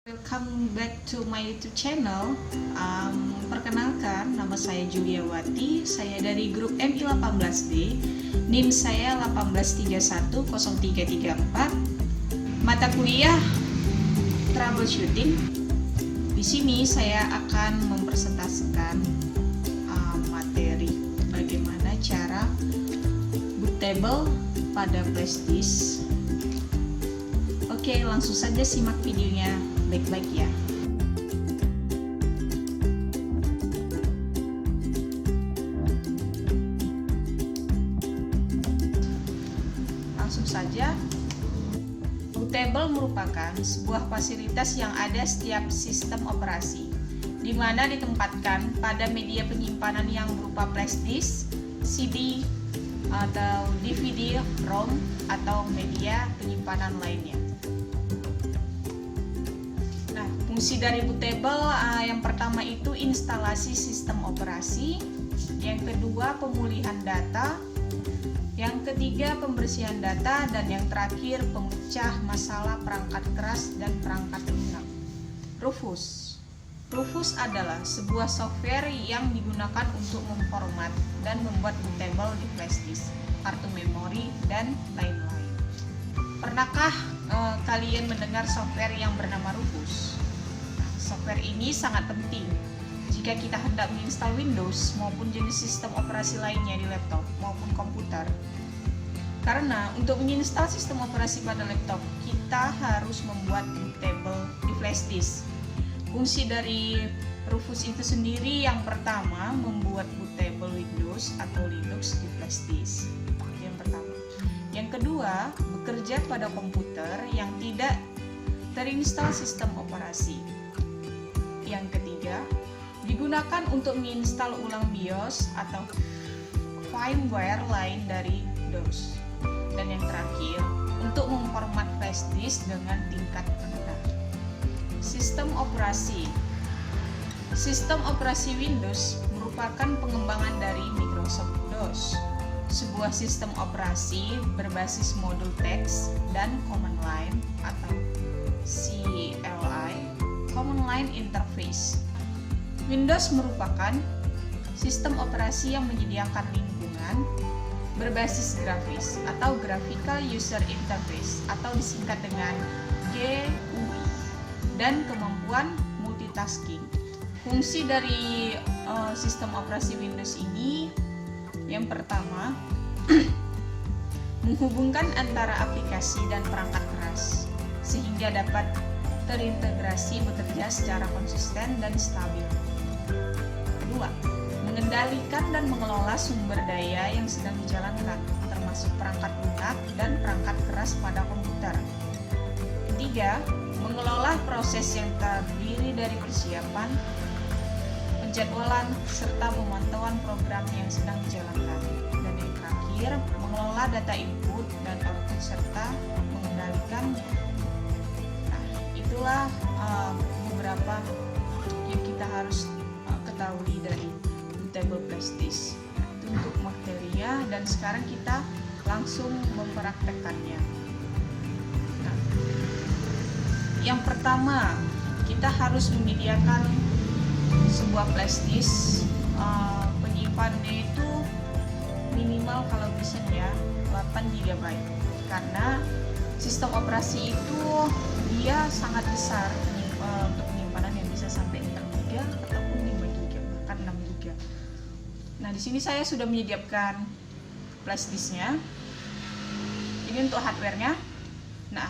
Welcome back to my YouTube channel. Perkenalkan, nama saya Juliawati. Saya dari grup MI18D. NIM saya 1831034. Mata kuliah troubleshooting. Di sini saya akan mempresentasikan materi bagaimana cara bootable pada flash disk. Oke, langsung saja simak videonya baik-baik ya. Langsung saja. Bootable merupakan sebuah fasilitas yang ada setiap sistem operasi, di mana ditempatkan pada media penyimpanan yang berupa flash disk, CD, atau DVD, ROM, atau media penyimpanan lainnya. Nah, fungsi dari bootable yang pertama itu instalasi sistem operasi, yang kedua pemulihan data, yang ketiga pembersihan data, dan yang terakhir pemecah masalah perangkat keras dan perangkat lunak. Rufus adalah sebuah software yang digunakan untuk memformat dan membuat bootable di flash disk, kartu memori, dan lain-lain. Pernahkah kalian mendengar software yang bernama Rufus? Software ini sangat penting jika kita hendak menginstal Windows maupun jenis sistem operasi lainnya di laptop maupun komputer. Karena untuk menginstal sistem operasi pada laptop, kita harus membuat bootable di flash disk. Fungsi dari Rufus itu sendiri yang pertama membuat bootable Windows atau Linux di flash disk. Yang pertama. Yang kedua, bekerja pada komputer yang tidak terinstal sistem operasi. Yang ketiga, digunakan untuk menginstal ulang BIOS atau firmware lain dari DOS. Dan yang terakhir, untuk memformat flash disk dengan tingkat rendah. Sistem operasi Windows merupakan pengembangan dari Microsoft DOS, sebuah sistem operasi berbasis modul teks dan command line atau CLI, Command Line Interface. Windows merupakan sistem operasi yang menyediakan lingkungan berbasis grafis atau Graphical User Interface atau disingkat dengan GUI, dan kemampuan multitasking. Fungsi dari sistem operasi Windows ini yang pertama menghubungkan antara aplikasi dan perangkat keras sehingga dapat terintegrasi bekerja secara konsisten dan stabil. Kedua, mengendalikan dan mengelola sumber daya yang sedang dijalankan, termasuk perangkat lunak dan perangkat keras pada komputer. Ketiga, mengelola proses yang terdiri dari persiapan, penjadwalan, serta pemantauan program yang sedang dijalankan. Dan yang terakhir, mengelola data input dan output serta mengendalikannya. Nah, itulah beberapa yang kita harus ketahui dari bootable flash disk. Itu untuk materinya, dan sekarang kita langsung mempraktekkannya. Nah, yang pertama, kita harus menyediakan sebuah flash disk. Penyimpanannya itu minimal kalau bisa ya 8 GB, karena sistem operasi itu dia sangat besar untuk penyimpanan yang bisa sampai 4 GB ataupun 5 GB, bahkan 6 GB. Nah, di sini saya sudah menyediakan flash disknya. Ini untuk hardware-nya. Nah,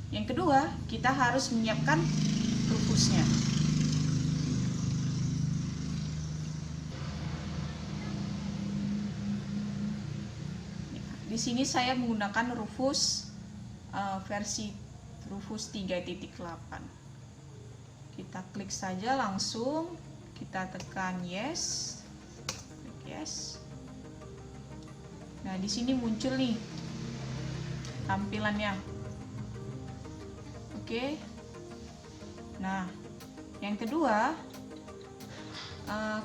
yang kedua, kita harus menyiapkan Rufusnya. Di sini saya menggunakan Rufus versi Rufus 3.8. Kita klik saja langsung, kita tekan yes. Klik yes. Nah, di sini muncul nih tampilannya. Oke. Nah, yang kedua,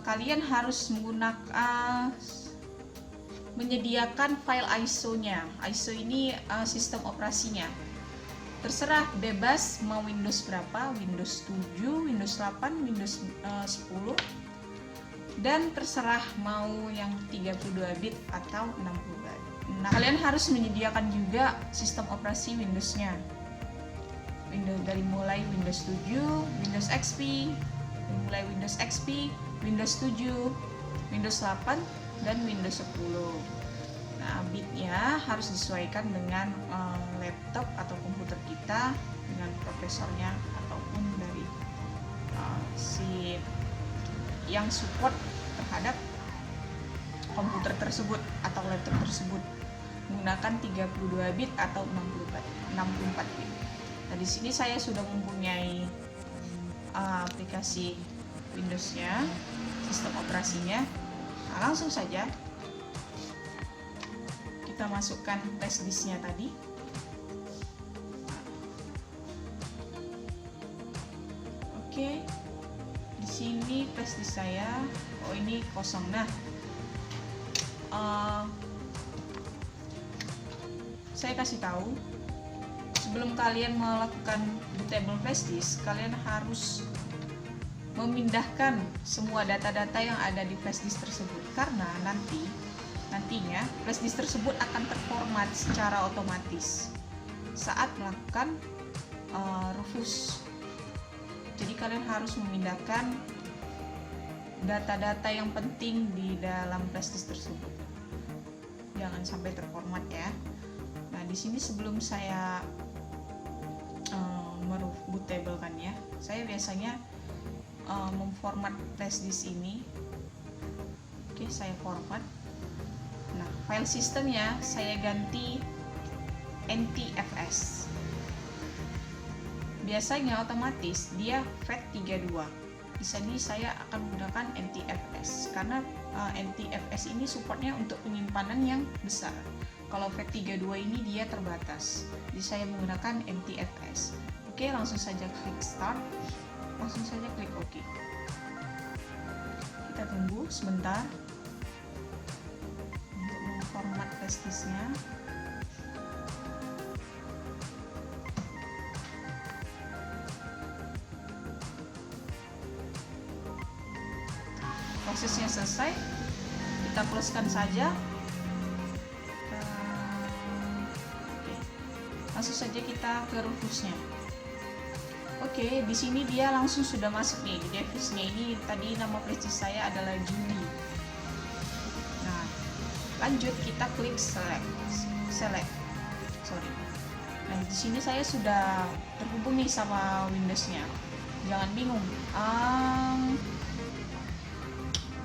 kalian harus menyediakan file ISO-nya. ISO ini sistem operasinya. terserah, bebas mau Windows berapa, Windows 7, Windows 8, Windows 10, dan terserah mau yang 32 bit atau 60 bit. Nah, kalian harus menyediakan juga sistem operasi Windows-nya. Windows dari mulai Windows 7, Windows XP, mulai Windows XP, Windows 7, Windows 8, dan Windows 10. Nah, bitnya harus disesuaikan dengan laptop atau komputer kita, dengan prosesornya ataupun dari si yang support terhadap komputer tersebut atau laptop tersebut, menggunakan 32 bit atau 64 bit. Nah, di sini saya sudah mempunyai aplikasi Windows-nya, sistem operasinya. Nah, langsung saja kita masukkan flash disk-nya tadi. Oke, di sini flash disk saya, ini kosong. Nah, saya kasih tahu, sebelum kalian melakukan bootable flash disk, kalian harus memindahkan semua data-data yang ada di flash disk tersebut, karena nantinya flash disk tersebut akan terformat secara otomatis saat melakukan refresh. Jadi kalian harus memindahkan data-data yang penting di dalam flash disk tersebut, jangan sampai terformat ya. Nah, di sini sebelum saya bootable kan ya, saya biasanya memformat flash disk ini. Oke, saya format. Nah, file sistemnya saya ganti NTFS. Biasanya otomatis dia FAT32. Di sini saya akan menggunakan NTFS karena NTFS ini supportnya untuk penyimpanan yang besar. Kalau FAT32 ini dia terbatas. Jadi saya menggunakan NTFS. Oke, langsung saja klik start. Langsung saja klik OK. Kita tunggu sebentar untuk memformat flash disk-nya. Prosesnya selesai, kita close-kan saja. Oke. Langsung saja kita ke refresh-nya. Oke, di sini dia langsung sudah masuk nih. Di device-nya ini tadi nama flash disk saya adalah Juni. Nah, lanjut kita klik select. Nah, di sini saya sudah terhubung nih sama Windows-nya. Jangan bingung.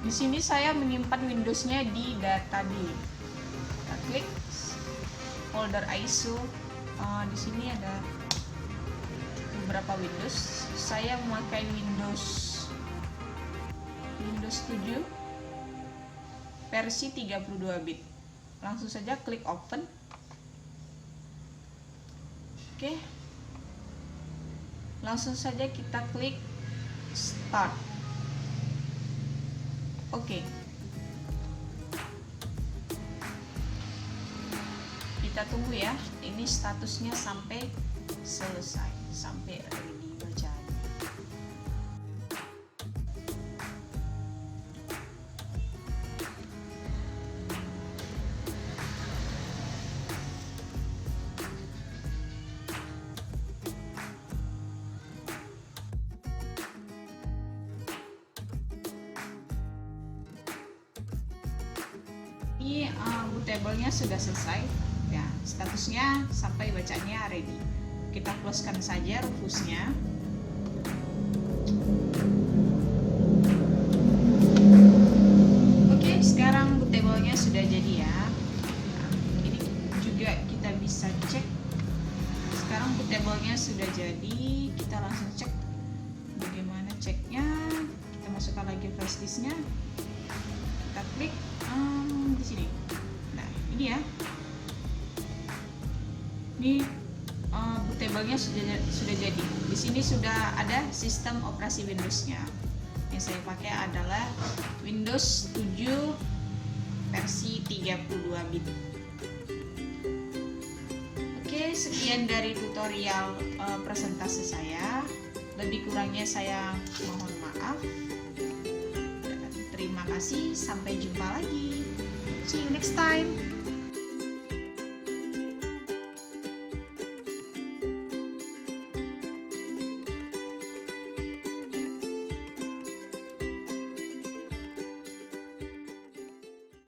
Di sini saya menyimpan Windows-nya di data D. Kita klik folder ISO. Di sini ada beberapa Windows. Saya memakai Windows 7 versi 32 bit. Langsung saja klik open. Oke. Langsung saja kita klik start. Oke. Kita tunggu ya. Ini statusnya sampai selesai, sampai ready bacaan. Ini bootable-nya sudah selesai ya, statusnya sampai bacanya ready. Kita close-kan saja refresh-nya. Oke, sekarang bootable-nya sudah jadi ya. Nah, ini juga kita bisa cek. Sekarang bootable-nya sudah jadi, kita langsung cek bagaimana ceknya. Kita masukkan lagi flash disk-nya. Kita klik di sini. Nah, ini ya. Ini bootable-nya sudah jadi. Di sini sudah ada sistem operasi Windows-nya. Yang saya pakai adalah Windows 7 versi 32 bit. Oke, sekian dari tutorial presentasi saya. Lebih kurangnya saya mohon maaf. Terima kasih, sampai jumpa lagi. See you next time.